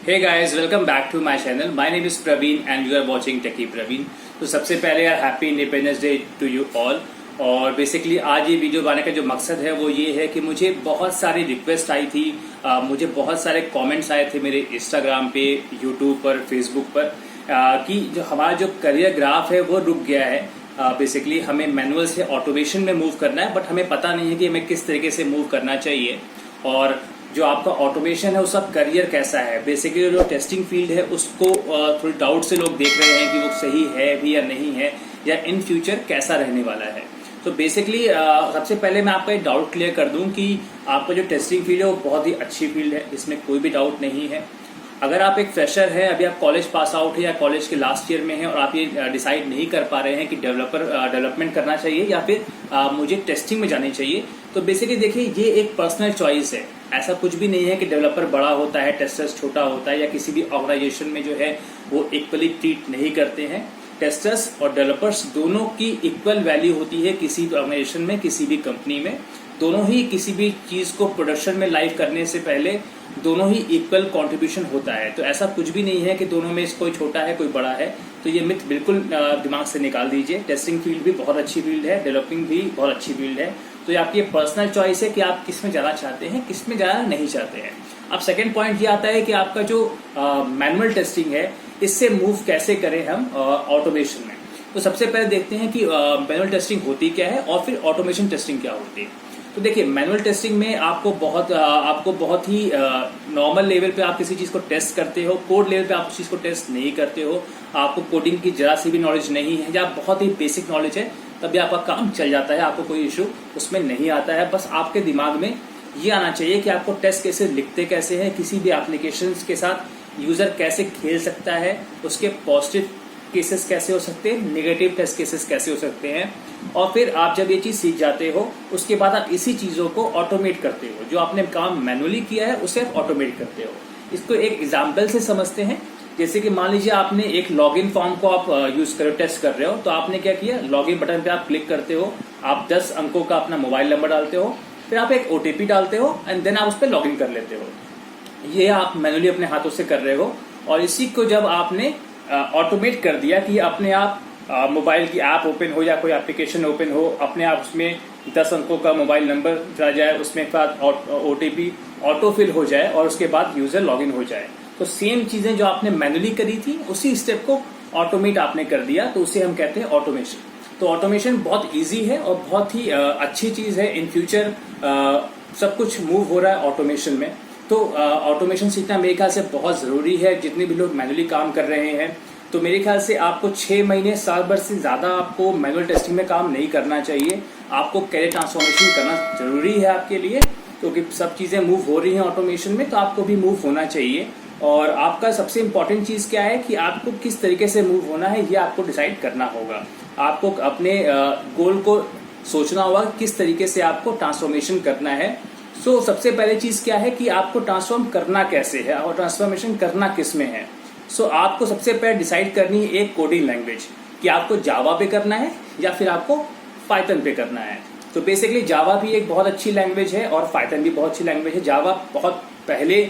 Hey guys, welcome back to my channel. My name is Praveen and you are watching Techie Praveen. तो सबसे पहले यार happy independence day to you all. और basically आज ये video बनाने का जो मकसद है वो ये है कि मुझे बहुत सारी रिक्वेस्ट आई थी, मुझे बहुत सारे कमेंट्स आए थे मेरे इंस्टाग्राम पे, यूट्यूब पर, फेसबुक पर कि जो हमारा जो करियर ग्राफ है वो रुक गया है। बेसिकली हमें मैनुअल से ऑटोमेशन में मूव करना है, बट हमें पता नहीं है कि हमें किस तरीके से मूव करना चाहिए और जो आपका ऑटोमेशन है उसका करियर कैसा है। बेसिकली जो टेस्टिंग फील्ड है उसको थोड़ी डाउट से लोग देख रहे हैं कि वो सही है भी या नहीं है, या इन फ्यूचर कैसा रहने वाला है। तो बेसिकली सबसे पहले मैं आपका एक डाउट क्लियर कर दूं कि आपका जो टेस्टिंग फील्ड है वो बहुत ही अच्छी फील्ड है, इसमें कोई भी डाउट नहीं है। अगर आप एक फ्रेशर हैं, अभी आप कॉलेज पास आउट है या कॉलेज के लास्ट ईयर में हैं और आप ये डिसाइड नहीं कर पा रहे हैं कि डेवलपमेंट करना चाहिए या फिर मुझे टेस्टिंग में जानी चाहिए, तो बेसिकली देखिए ये एक पर्सनल चॉइस है। ऐसा कुछ भी नहीं है कि डेवलपर बड़ा होता है, टेस्टर्स छोटा होता है, या किसी भी ऑर्गेनाइजेशन में जो है वो इक्वली ट्रीट नहीं करते हैं। टेस्टर्स और डेवलपर्स दोनों की इक्वल वैल्यू होती है किसी भी ऑर्गेनाइजेशन में, किसी भी कंपनी में। दोनों ही किसी भी चीज को प्रोडक्शन में लाइव करने से पहले दोनों ही इक्वल कंट्रीब्यूशन होता है। तो ऐसा कुछ भी नहीं है कि दोनों में कोई छोटा है कोई बड़ा है। तो ये मिथ बिल्कुल दिमाग से निकाल दीजिए। टेस्टिंग फील्ड भी बहुत अच्छी फील्ड है, डेवलपिंग भी बहुत अच्छी फील्ड है। तो ये आपकी पर्सनल चॉइस है कि आप किस में जाना चाहते हैं, किस में जाना नहीं चाहते हैं। अब सेकेंड पॉइंट ये आता है कि आपका जो मैनुअल टेस्टिंग है इससे मूव कैसे करें हम ऑटोमेशन में। तो सबसे पहले देखते हैं कि मैनुअल टेस्टिंग होती क्या है और फिर ऑटोमेशन टेस्टिंग क्या होती है। तो देखिए मैनुअल टेस्टिंग में आपको बहुत ही नॉर्मल लेवल पे आप किसी चीज को टेस्ट करते हो, कोड लेवल पे आप उस चीज को टेस्ट नहीं करते हो। आपको कोडिंग की जरा सी भी नॉलेज नहीं है या बहुत ही बेसिक नॉलेज है, तभी आपका काम चल जाता है, आपको कोई इशू उसमें नहीं आता है। बस आपके दिमाग में ये आना चाहिए कि आपको टेस्ट कैसे लिखते कैसे हैं, किसी भी एप्लीकेशन के साथ यूजर कैसे खेल सकता है, उसके पॉजिटिव केसेस कैसे हो सकते हैं, नेगेटिव टेस्ट केसेस कैसे हो सकते हैं। और फिर आप जब ये चीज सीख जाते हो उसके बाद आप इसी चीजों को ऑटोमेट करते हो। जो आपने काम मैनुअली किया है उसे आप ऑटोमेट करते हो। इसको एक एग्जाम्पल से समझते हैं। जैसे कि मान लीजिए आपने एक लॉगिन फॉर्म को आप यूज कर टेस्ट कर रहे हो, तो आपने क्या किया, लॉगिन बटन पे आप क्लिक करते हो, आप 10 अंकों का अपना मोबाइल नंबर डालते हो, फिर आप एक ओटीपी डालते हो एंड देन आप उस पर लॉगिन कर लेते हो। ये आप मैनुअली अपने हाथों से कर रहे हो। और इसी को जब आपने ऑटोमेट कर दिया कि अपने आप मोबाइल की ऐप ओपन हो या कोई एप्लीकेशन ओपन हो, अपने आप उसमें 10 अंकों का मोबाइल नंबर चला जाए, उसमें बाद ओटीपी ऑटो फिल हो जाए और उसके बाद यूजर लॉगिन हो जाए। तो सेम चीजें जो आपने मैनुअली करी थी उसी स्टेप को ऑटोमेट आपने कर दिया, तो उसे हम कहते हैं ऑटोमेशन। तो ऑटोमेशन बहुत इजी है और बहुत ही अच्छी चीज है। इन फ्यूचर सब कुछ मूव हो रहा है ऑटोमेशन में। तो ऑटोमेशन सीखना मेरे ख्याल से बहुत जरूरी है। जितने भी लोग मैनुअली काम कर रहे हैं, तो मेरे ख्याल से आपको 6 महीने साल भर से ज्यादा आपको मैनुअल टेस्टिंग में काम नहीं करना चाहिए। आपको कैरियर ट्रांसफॉर्मेशन करना जरूरी है आपके लिए, क्योंकि सब चीजें मूव हो रही हैं ऑटोमेशन में, तो आपको भी मूव होना चाहिए। और आपका सबसे इम्पोर्टेंट चीज क्या है कि आपको किस तरीके से मूव होना है, ये आपको डिसाइड करना होगा। आपको अपने गोल को सोचना होगा किस तरीके से आपको ट्रांसफॉर्मेशन करना है। सो सबसे पहले चीज क्या है कि आपको ट्रांसफॉर्म करना कैसे है और ट्रांसफॉर्मेशन करना किस में है। सो आपको सबसे पहले डिसाइड करनी है एक कोडिंग लैंग्वेज, कि आपको जावा पे करना है या फिर आपको पाइथन पे करना है। तो बेसिकली जावा भी एक बहुत अच्छी लैंग्वेज है और पाइथन भी बहुत अच्छी लैंग्वेज है। जावा बहुत पहले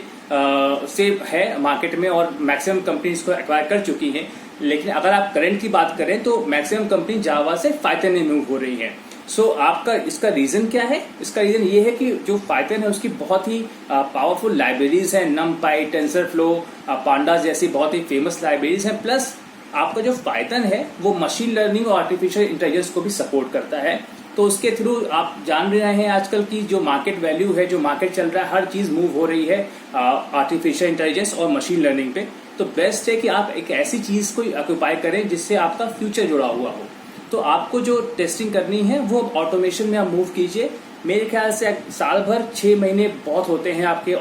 से है मार्केट में और मैक्सिमम कंपनीज को एक्वायर कर चुकी हैं, लेकिन अगर आप करंट की बात करें तो मैक्सिमम कंपनी जावा से पाइथन में मूव हो रही है। सो आपका इसका रीजन क्या है? इसका रीजन ये है कि जो पाइथन है उसकी बहुत ही पावरफुल लाइब्रेरीज हैं, नमपाई, टेंसरफ्लो, पांडास जैसी बहुत ही फेमस लाइब्रेरीज हैं। प्लस आपका जो पाइथन है वो मशीन लर्निंग और आर्टिफिशियल इंटेलिजेंस को भी सपोर्ट करता है। तो उसके थ्रू आप जान रहे हैं आजकल की जो मार्केट वैल्यू है, जो मार्केट चल रहा है, हर चीज मूव हो रही है आर्टिफिशियल इंटेलिजेंस और मशीन लर्निंग पे। तो बेस्ट है कि आप एक ऐसी चीज को ऑक्यूपाई करें जिससे आपका फ्यूचर जुड़ा हुआ हो। तो आपको जो टेस्टिंग करनी है वो ऑटोमेशन में आप मूव कीजिए। मेरे ख्याल से साल भर 6 महीने बहुत होते हैं आपके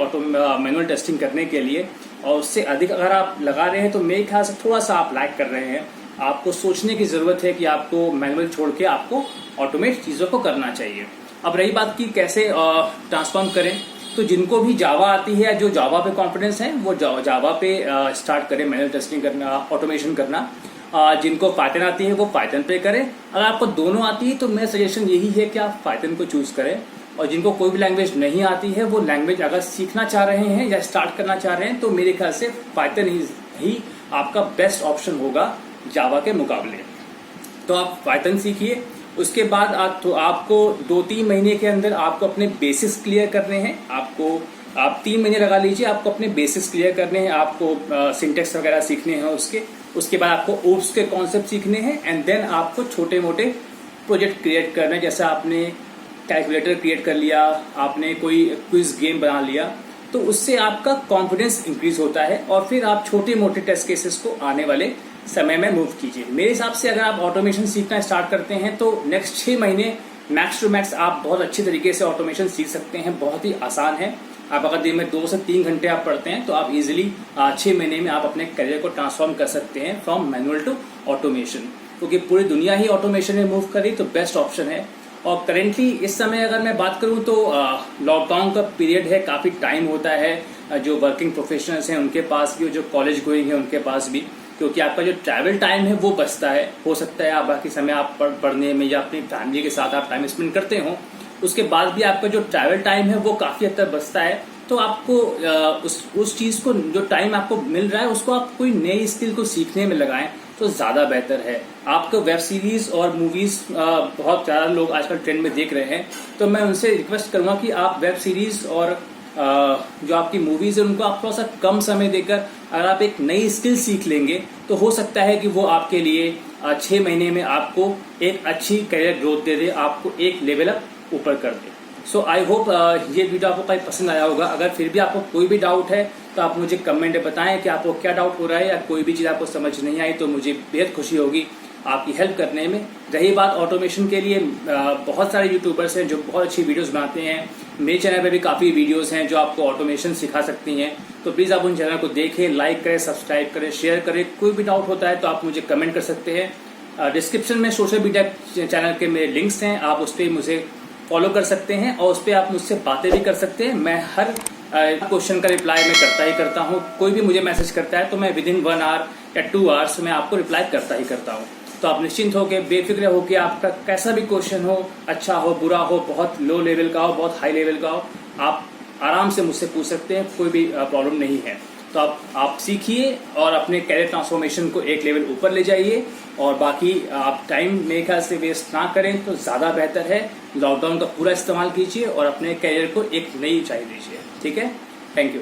मैनुअल टेस्टिंग करने के लिए, और उससे अधिक अगर आप लगा रहे हैं तो मेरे ख्याल से थोड़ा सा आप लैग कर रहे हैं। आपको सोचने की जरूरत है कि आपको मैनुअल छोड़ के आपको ऑटोमेट चीजों को करना चाहिए। अब रही बात की कैसे ट्रांसफॉर्म करें, तो जिनको भी जावा आती है, जो जावा पे कॉन्फिडेंस है, वो जावा पे स्टार्ट करें मैनुअल टेस्टिंग करना, ऑटोमेशन करना। जिनको पाइथन आती है वो पाइथन पे करें। अगर आपको दोनों आती है तो मेरा सजेशन यही है कि आप पाइथन को चूज करें। और जिनको कोई भी लैंग्वेज नहीं आती है वो लैंग्वेज अगर सीखना चाह रहे हैं या स्टार्ट करना चाह रहे हैं तो मेरे ख्याल से पाइथन ही आपका बेस्ट ऑप्शन होगा जावा के मुकाबले। तो आप पाइथन सीखिए, उसके बाद आपको 2-3 महीने के अंदर आपको अपने बेसिक्स क्लियर करने हैं। आप 3 महीने लगा लीजिए, आपको अपने बेसिक्स क्लियर करने हैं, आपको सिंटेक्स वगैरह सीखने हैं उसके बाद आपको ओप्स के कॉन्सेप्ट सीखने हैं एंड देन आपको छोटे मोटे प्रोजेक्ट क्रिएट करना है। जैसे आपने कैलकुलेटर क्रिएट कर लिया, आपने कोई क्विज गेम बना लिया, तो उससे आपका कॉन्फिडेंस इंक्रीज होता है और फिर आप छोटे मोटे टेस्ट केसेस को आने वाले समय में मूव कीजिए। मेरे हिसाब से अगर आप ऑटोमेशन सीखना स्टार्ट करते हैं तो नेक्स्ट 6 महीने मैक्स टू मैक्स आप बहुत अच्छी तरीके से ऑटोमेशन सीख सकते हैं। बहुत ही आसान है। आप अगर दिन में 2 से 3 घंटे आप पढ़ते हैं तो आप इजीली 6 महीने में आप अपने करियर को ट्रांसफॉर्म कर सकते हैं फ्रॉम मैनुअल टू ऑटोमेशन, क्योंकि पूरी दुनिया ही ऑटोमेशन में मूव करी तो बेस्ट ऑप्शन है। और करेंटली इस समय अगर मैं बात करूं तो लॉकडाउन का पीरियड है, काफी टाइम होता है जो वर्किंग प्रोफेशनल्स हैं उनके पास भी, जो कॉलेज गोइंग है उनके पास भी, क्योंकि आपका जो ट्रैवल टाइम है वो बचता है। हो सकता है आप बाकी समय आप पढ़ने में या अपनी फैमिली के साथ आप टाइम स्पेंड करते हो, उसके बाद भी आपका जो ट्रैवल टाइम है वो काफी हद तक बचता है। तो आपको उस चीज को, जो टाइम आपको मिल रहा है उसको आप कोई नई स्किल को सीखने में लगाएं तो ज्यादा बेहतर है। आपको वेब सीरीज और मूवीज बहुत ज्यादा लोग आजकल ट्रेंड में देख रहे हैं, तो मैं उनसे रिक्वेस्ट करूंगा कि आप वेब सीरीज और जो आपकी मूवीज है उनको आप थोड़ा सा कम समय देकर अगर आप एक नई स्किल सीख लेंगे तो हो सकता है कि वो आपके लिए 6 महीने में आपको एक अच्छी करियर ग्रोथ दे दे, आपको एक लेवल अप ऊपर कर दे। सो आई होप ये वीडियो आपको काफी पसंद आया होगा। अगर फिर भी आपको कोई भी डाउट है तो आप मुझे कमेंट में बताएं कि आपको क्या डाउट हो रहा है, या कोई भी चीज़ आपको समझ नहीं आई तो मुझे बेहद खुशी होगी आपकी हेल्प करने में। रही बात ऑटोमेशन के लिए, बहुत सारे यूट्यूबर्स हैं जो बहुत अच्छी वीडियोस बनाते हैं। मेरे चैनल पे भी काफ़ी वीडियोस हैं जो आपको ऑटोमेशन सिखा सकती हैं, तो प्लीज़ आप उन चैनल को देखें, लाइक करें, सब्सक्राइब करें, शेयर करें। कोई भी डाउट होता है तो आप मुझे कमेंट कर सकते हैं। डिस्क्रिप्शन में सोशल मीडिया चैनल के मेरे लिंक्स हैं, आप उस पर मुझे फॉलो कर सकते हैं और उस पर आप मुझसे बातें भी कर सकते हैं। मैं हर क्वेश्चन का रिप्लाई मैं करता ही करता हूँ। कोई भी मुझे मैसेज करता है तो मैं विदिन 1 आवर या 2 आवर्स में आपको रिप्लाई करता ही करता हूँ। तो आप निश्चिंत होकर, बेफिक्र होकर, आपका कैसा भी क्वेश्चन हो, अच्छा हो, बुरा हो, बहुत लो लेवल का हो, बहुत हाई लेवल का हो, आप आराम से मुझसे पूछ सकते हैं, कोई भी प्रॉब्लम नहीं है। तो आप सीखिए और अपने कैरियर ट्रांसफॉर्मेशन को एक लेवल ऊपर ले जाइए, और बाकी आप टाइम मेरे ख्याल से वेस्ट ना करें तो ज़्यादा बेहतर है। लॉकडाउन का पूरा इस्तेमाल कीजिए और अपने कैरियर को एक नई ऊंचाई दीजिए। ठीक है, थैंक यू।